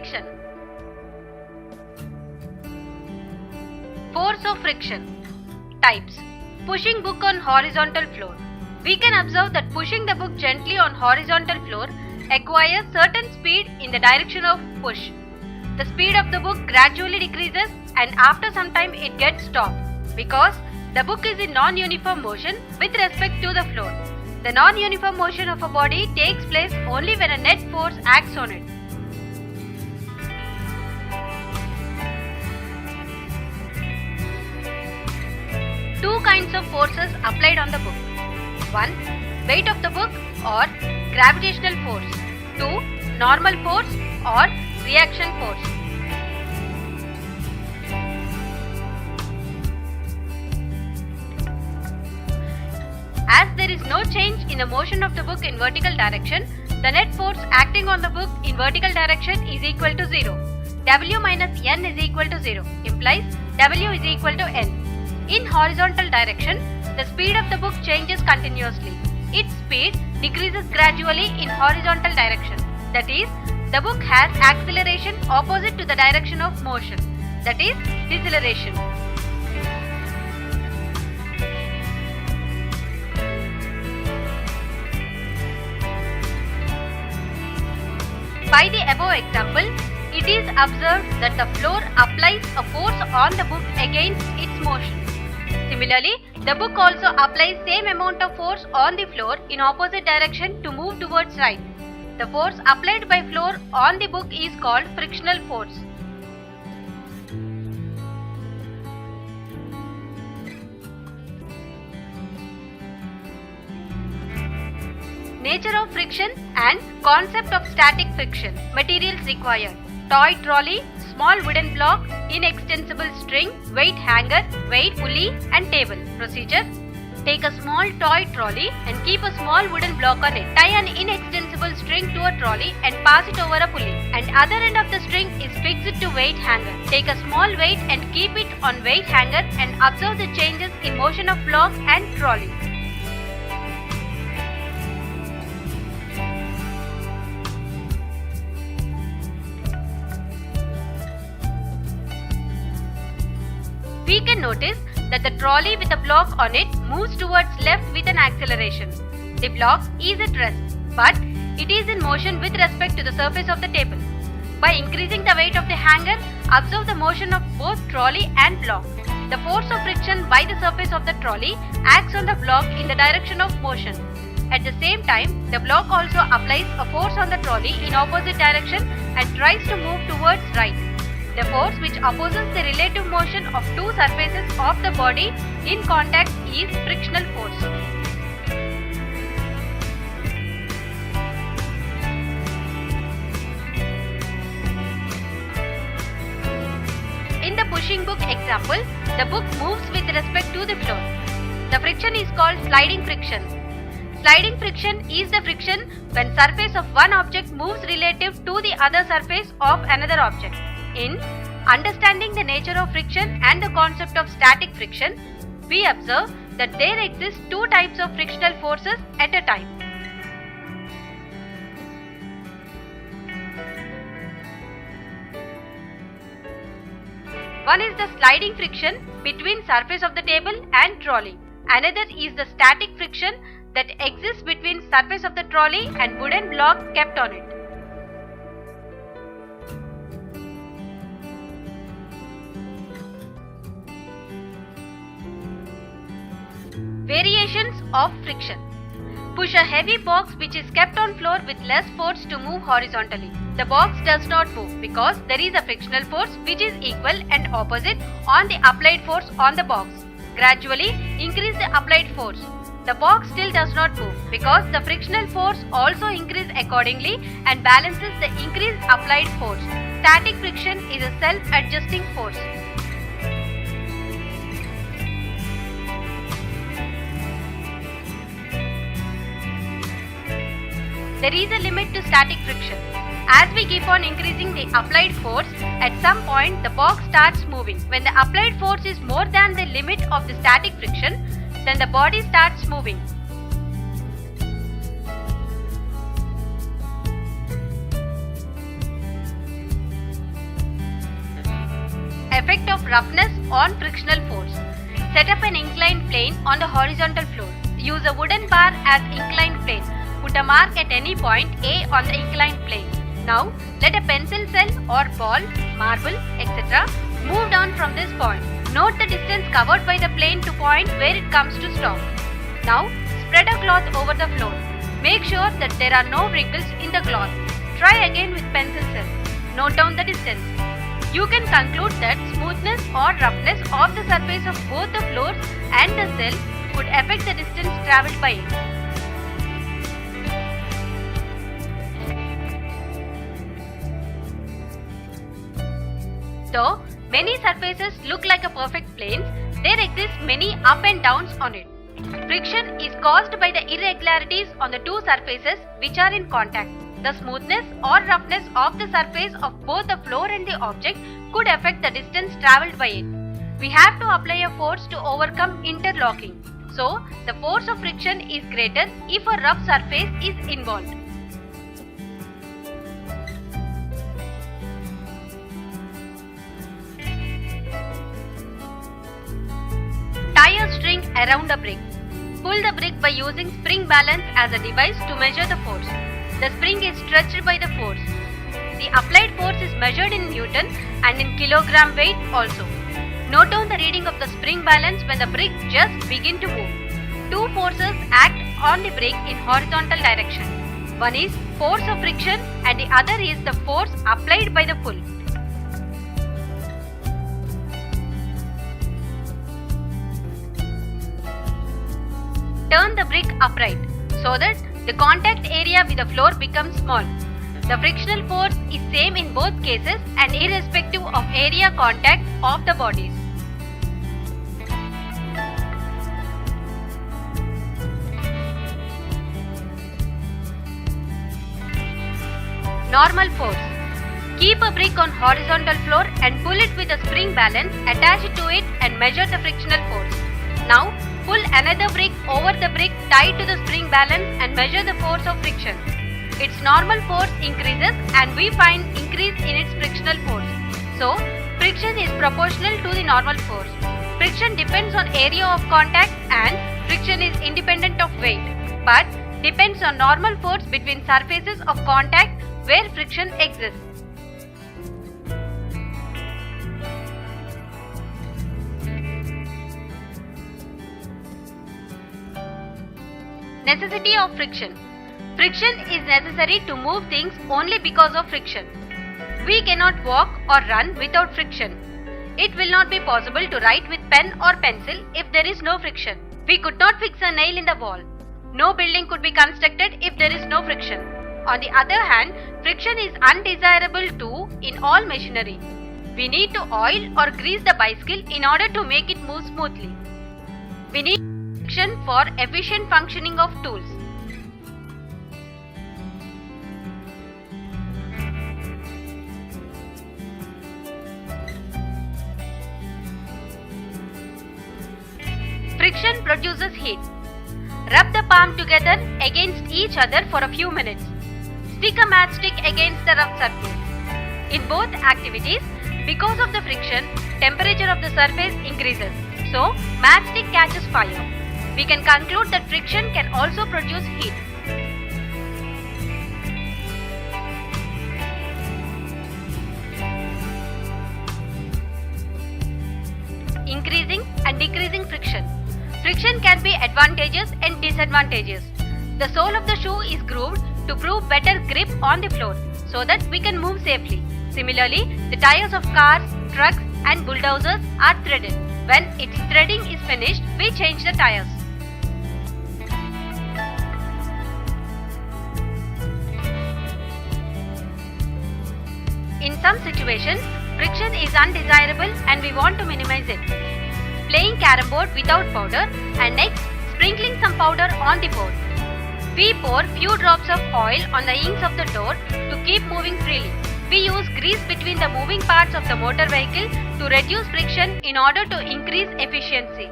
friction. Force of friction. Types. Pushing book on horizontal floor. We can observe that pushing the book gently on horizontal floor acquires certain speed in the direction of push. The speed of the book gradually decreases and after some time it gets stopped because the book is in non-uniform motion with respect to the floor. The non-uniform motion of a body takes place only when a net force acts on it. Two kinds of forces applied on the book. 1. Weight of the book or gravitational force. 2. Normal force or reaction force. As there is no change in the motion of the book in vertical direction, the net force acting on the book in vertical direction is equal to 0. W minus N is equal to 0 implies W is equal to N. In horizontal direction, the speed of the book changes continuously. Its speed decreases gradually in horizontal direction. That is, the book has acceleration opposite to the direction of motion. That is, deceleration. By the above example, it is observed that the floor applies a force on the book against its motion. Similarly, the book also applies same amount of force on the floor in opposite direction to move towards right. The force applied by floor on the book is called frictional force. Nature of friction and concept of static friction. Materials required: toy trolley, small wooden block, inextensible string, weight hanger, weight pulley and table. Procedure: take a small toy trolley and keep a small wooden block on it. Tie an inextensible string to a trolley and pass it over a pulley, and other end of the string is fixed to weight hanger. Take a small weight and keep it on weight hanger and observe the changes in motion of block and trolley. We can notice that the trolley with a block on it moves towards left with an acceleration. The block is at rest, but it is in motion with respect to the surface of the table. By increasing the weight of the hanger, observe the motion of both trolley and block. The force of friction by the surface of the trolley acts on the block in the direction of motion. At the same time, the block also applies a force on the trolley in opposite direction and tries to move towards right. The force which opposes the relative motion of two surfaces of the body in contact is frictional force. In the pushing book example, the book moves with respect to the floor. The friction is called sliding friction. Sliding friction is the friction when surface of one object moves relative to the other surface of another object. In understanding the nature of friction and the concept of static friction, we observe that there exist two types of frictional forces at a time. One is the sliding friction between surface of the table and trolley. Another is the static friction that exists between surface of the trolley and wooden block kept on it. Variations of friction. Push a heavy box which is kept on floor with less force to move horizontally. The box does not move because there is a frictional force which is equal and opposite on the applied force on the box. Gradually increase the applied force. The box still does not move because the frictional force also increases accordingly and balances the increased applied force. Static friction is a self-adjusting force. There is a limit to static friction. As we keep on increasing the applied force, at some point the box starts moving. When the applied force is more than the limit of the static friction, then the body starts moving. effect of roughness on frictional force. Set up an inclined plane on the horizontal floor. Use a wooden bar as inclined plane. Put a mark at any point A on the inclined plane. Now, let a pencil cell or ball, marble, etc. move down from this point. Note the distance covered by the plane to point where it comes to stop. Now, spread a cloth over the floor. Make sure that there are no wrinkles in the cloth. Try again with pencil cell. Note down the distance. You can conclude that smoothness or roughness of the surface of both the floors and the cell could affect the distance travelled by it. Though many surfaces look like a perfect plane, there exist many up and downs on it. Friction is caused by the irregularities on the two surfaces which are in contact. The smoothness or roughness of the surface of both the floor and the object could affect the distance travelled by it. We have to apply a force to overcome interlocking. So, the force of friction is greater if a rough surface is involved. Tie a string around a brick. Pull the brick by using spring balance as a device to measure the force. The spring is stretched by the force. The applied force is measured in Newton and in kilogram weight also. Note down the reading of the spring balance when the brick just begins to move. Two forces act on the brick in horizontal direction. One is force of friction and the other is the force applied by the pull. Turn the brick upright so that the contact area with the floor becomes small. The frictional force is same in both cases and irrespective of area contact of the bodies. Normal force. Keep a brick on horizontal floor and pull it with a spring balance, attach it to it and measure the frictional force. Now, pull another brick over the brick tied to the spring balance and measure the force of friction. Its normal force increases and we find increase in its frictional force. So, friction is proportional to the normal force. Friction depends on area of contact and friction is independent of weight, but depends on normal force between surfaces of contact where friction exists. Necessity of friction. Friction is necessary to move things only because of friction. We cannot walk or run without friction. It will not be possible to write with pen or pencil if there is no friction. We could not fix a nail in the wall. No building could be constructed if there is no friction. On the other hand, friction is undesirable too in all machinery. We need to oil or grease the bicycle in order to make it move smoothly. We need friction for efficient functioning of tools. Friction produces heat. Rub the palm together against each other for a few minutes. Stick a matchstick against the rough surface. In both activities, because of the friction, temperature of the surface increases. So, matchstick catches fire. We can conclude that friction can also produce heat. Increasing and decreasing friction. Friction can be advantageous and disadvantageous. The sole of the shoe is grooved to prove better grip on the floor so that we can move safely. Similarly, the tires of cars, trucks and bulldozers are threaded. When its threading is finished, we change the tires. In some situations, friction is undesirable and we want to minimize it. Playing carom board without powder and next sprinkling some powder on the board. We pour few drops of oil on the inks of the door to keep moving freely. We use grease between the moving parts of the motor vehicle to reduce friction in order to increase efficiency.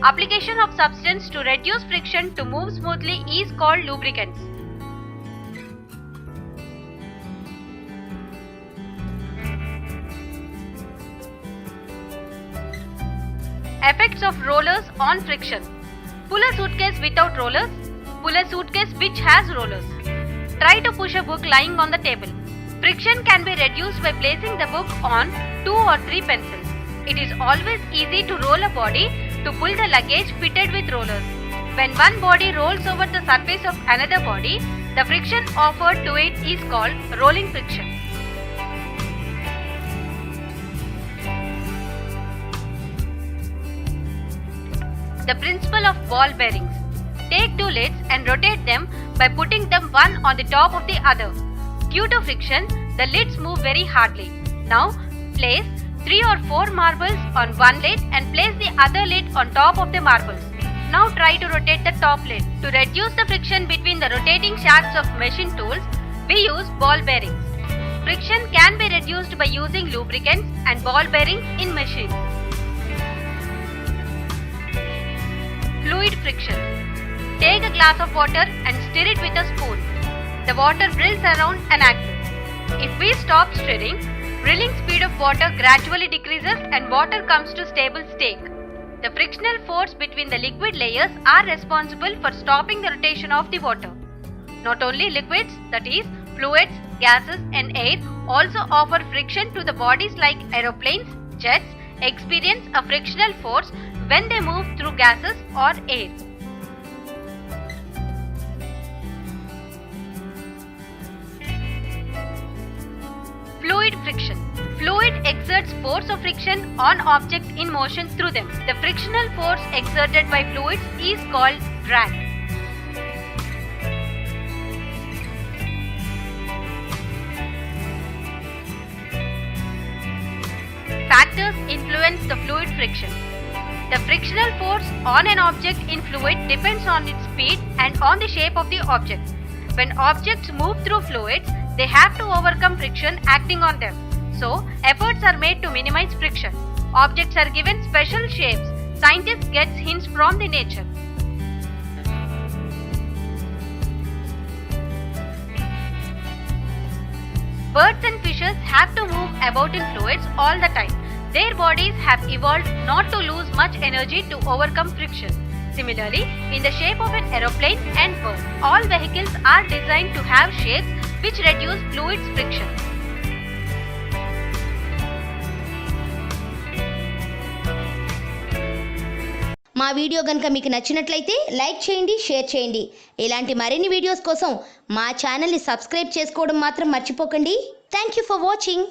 Application of substance to reduce friction to move smoothly is called lubricants. Effects of rollers on friction. Pull a suitcase without rollers. Pull a suitcase which has rollers. Try to push a book lying on the table. Friction can be reduced by placing the book on 2 or 3 pencils. It is always easy to roll a body to pull the luggage fitted with rollers. When one body rolls over the surface of another body, the friction offered to it is called rolling friction. The principle of ball bearings. Take 2 lids and rotate them by putting them one on the top of the other. Due to friction, the lids move very hardly. Now, place 3 or 4 marbles on one lid and place the other lid on top of the marbles. Now try to rotate the top lid. To reduce the friction between the rotating shafts of machine tools, we use ball bearings. Friction can be reduced by using lubricants and ball bearings in machines. Fluid friction. Take a glass of water and stir it with a spoon. The water drills around an axis. If we stop stirring, drilling speed of water gradually decreases and water comes to stable state. The frictional force between the liquid layers are responsible for stopping the rotation of the water. Not only liquids, that is, fluids, gases and air also offer friction to the bodies like aeroplanes, jets, experience a frictional force when they move through gases or air. Fluid friction. Fluid exerts force of friction on objects in motion through them. The frictional force exerted by fluids is called drag. Factors influence the fluid friction. The frictional force on an object in fluid depends on its speed and on the shape of the object. When objects move through fluids, they have to overcome friction acting on them. So, efforts are made to minimize friction. Objects are given special shapes. Scientists get hints from the nature. Birds and fishes have to move about in fluids all the time. Their bodies have evolved not to lose much energy to overcome friction. Similarly, in the shape of an aeroplane and bird, all vehicles are designed to have shapes which reduce fluids friction. మా video గనుక మీకు నచ్చినట్లయితే like చేయండి, share చేయండి. ఇలాంటి మరిన్ని videos కోసం మా ఛానల్ని సబ్స్క్రైబ్ చేసుకోవడం మాత్రం మర్చిపోకండి. Thank you for watching.